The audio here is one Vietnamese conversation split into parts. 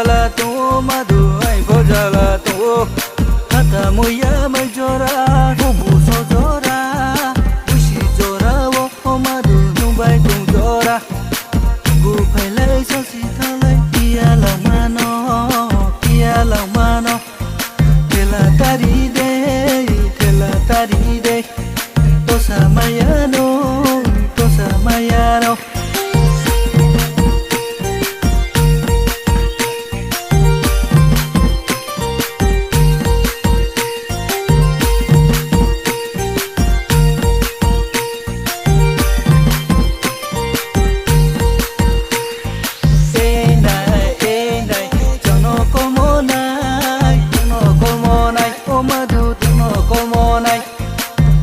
भोजाला तो मधु आई भोजाला तो hata moya mai jora kubu so jora bushi jora wo madu numbai tung jora gu phai lai so si thang lai pia lòng mano tela tari de to samayano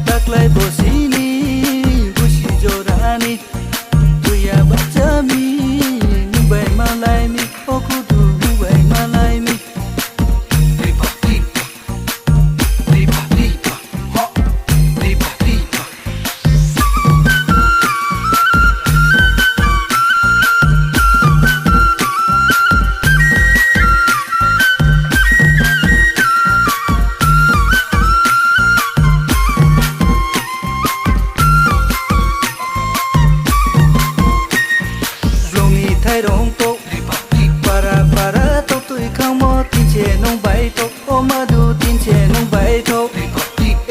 Taklai bosini bushi jorani tuya bachami nubai malai mi okudu nubai malai mi lipa lipa lipa lipa ho lipa lipa thay rong to para to tui khang mo tin che nong bai to o ma du tin che nong bai to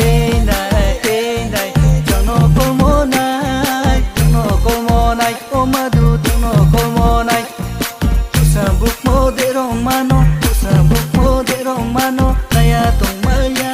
e nai cho nó ko mo nai o ma du no ko mo nai sa buk mo de rong mano naya tong maya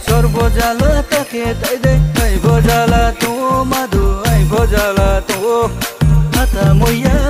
Sorbojala take tai de ai bojala to madu ai bojala to hata moya